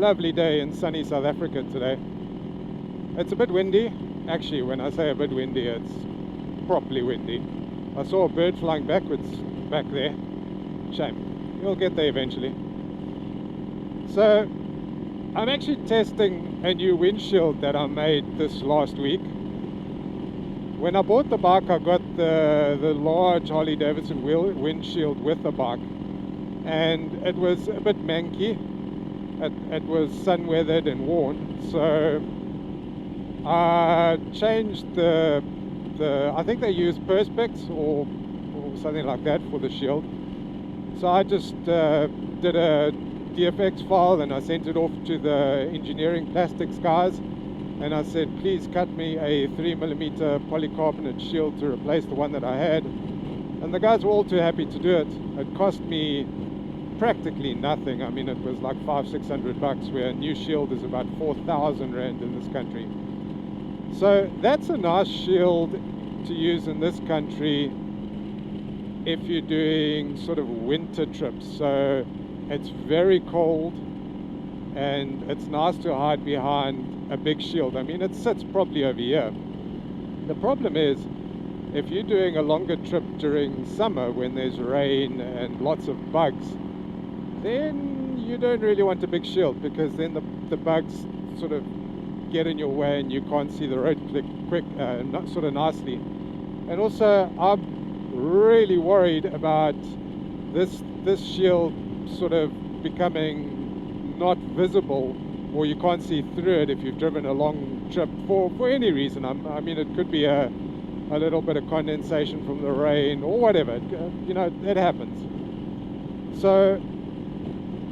lovely day in sunny South Africa today. It's a bit windy. Actually, when I say a bit windy, it's properly windy. I saw a bird flying backwards back there. Shame. You'll get there eventually. So, I'm actually testing a new windshield that I made this last week. When I bought the bike, I got the large Harley Davidson windshield with the bike, and it was a bit manky. It was sun weathered and worn, so I changed I think they use Perspex or something like that for the shield. So I just did a DFX file and I sent it off to the engineering plastics guys, and I said, please cut me a 3mm polycarbonate shield to replace the one that I had. And the guys were all too happy to do it. It cost me practically nothing. I mean, it was like $500-600, where a new shield is about 4,000 Rand in this country. So that's a nice shield to use in this country if you're doing sort of winter trips. So it's very cold and it's nice to hide behind a big shield. I mean, it sits probably over here. The problem is, if you're doing a longer trip during summer when there's rain and lots of bugs, then you don't really want a big shield, because then the bugs sort of get in your way and you can't see the road sort of nicely. And also, I'm really worried about this shield sort of becoming not visible, or you can't see through it if you've driven a long trip for any reason. I mean, it could be a little bit of condensation from the rain or whatever, you know, it happens. So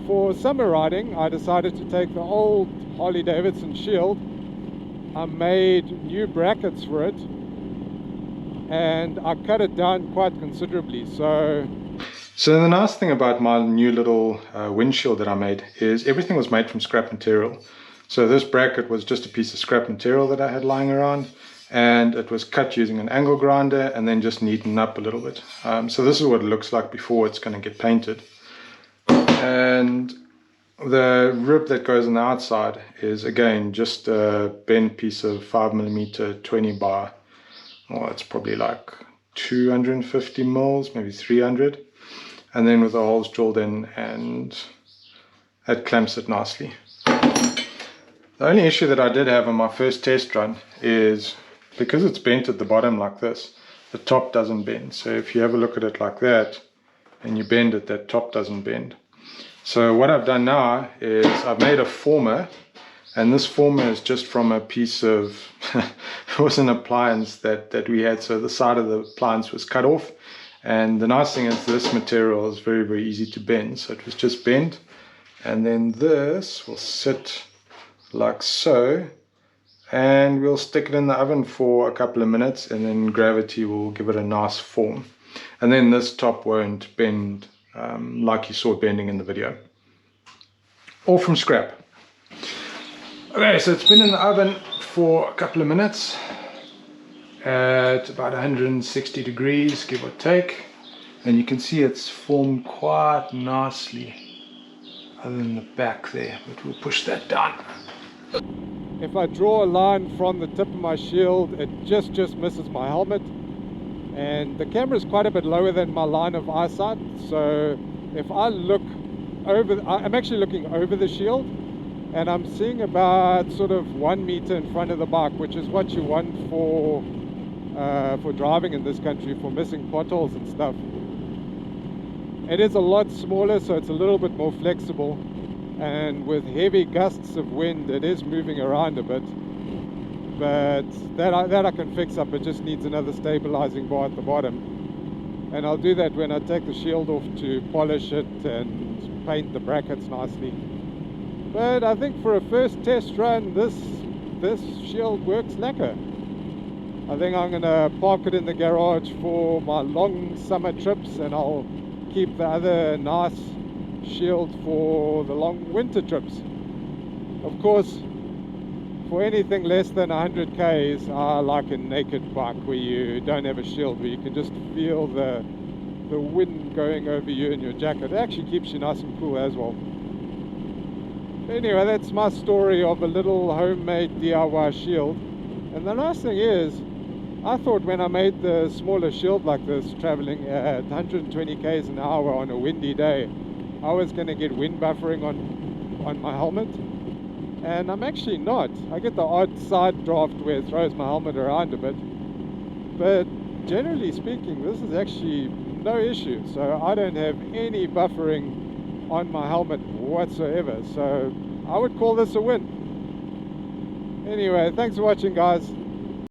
for summer riding, I decided to take the old Harley Davidson shield. I made new brackets for it and I cut it down quite considerably. So the nice thing about my new little windshield that I made is everything was made from scrap material. So this bracket was just a piece of scrap material that I had lying around, and it was cut using an angle grinder and then just neatened up a little bit. So this is what it looks like before it's going to get painted. And the rib that goes on the outside is again just a bent piece of 5mm 20 by, well, it's probably like 250 mils, maybe 300, and then with the holes drilled in, and that clamps it nicely. The only issue that I did have on my first test run is, because it's bent at the bottom like this, the top doesn't bend. So if you have a look at it like that and you bend it, that top doesn't bend. So what I've done now is I've made a former, and this former is just from a piece of it was an appliance that we had, so the side of the appliance was cut off. And the nice thing is this material is very, very easy to bend, so it was just bent, and then this will sit like so, and we'll stick it in the oven for a couple of minutes, and then gravity will give it a nice form, and then this top won't bend like you saw it bending in the video. All from scrap. Okay, so it's been in the oven for a couple of minutes at about 160 degrees, give or take, and you can see it's formed quite nicely, other than the back there, but we'll push that down. If I draw a line from the tip of my shield, it just misses my helmet, and the camera is quite a bit lower than my line of eyesight, so if I look over, I'm actually looking over the shield, and I'm seeing about sort of 1 meter in front of the bike, which is what you want for driving in this country, for missing potholes and stuff. It is a lot smaller, so it's a little bit more flexible, and with heavy gusts of wind it is moving around a bit, but that I can fix up. It just needs another stabilizing bar at the bottom, and I'll do that when I take the shield off to polish it and paint the brackets nicely. But I think for a first test run, this shield works lekker. I think I'm gonna park it in the garage for my long summer trips, and I'll keep the other nice shield for the long winter trips. Of course, for anything less than 100 k's, I like a naked bike where you don't have a shield, where you can just feel the wind going over you in your jacket. It actually keeps you nice and cool as well. Anyway, that's my story of a little homemade DIY shield. And the nice thing is, I thought when I made the smaller shield like this, traveling at 120 k's an hour on a windy day, I was going to get wind buffering on my helmet. And I'm actually not. I get the odd side draft where it throws my helmet around a bit. But generally speaking, this is actually no issue. So I don't have any buffering on my helmet whatsoever. So I would call this a win. Anyway, thanks for watching, guys.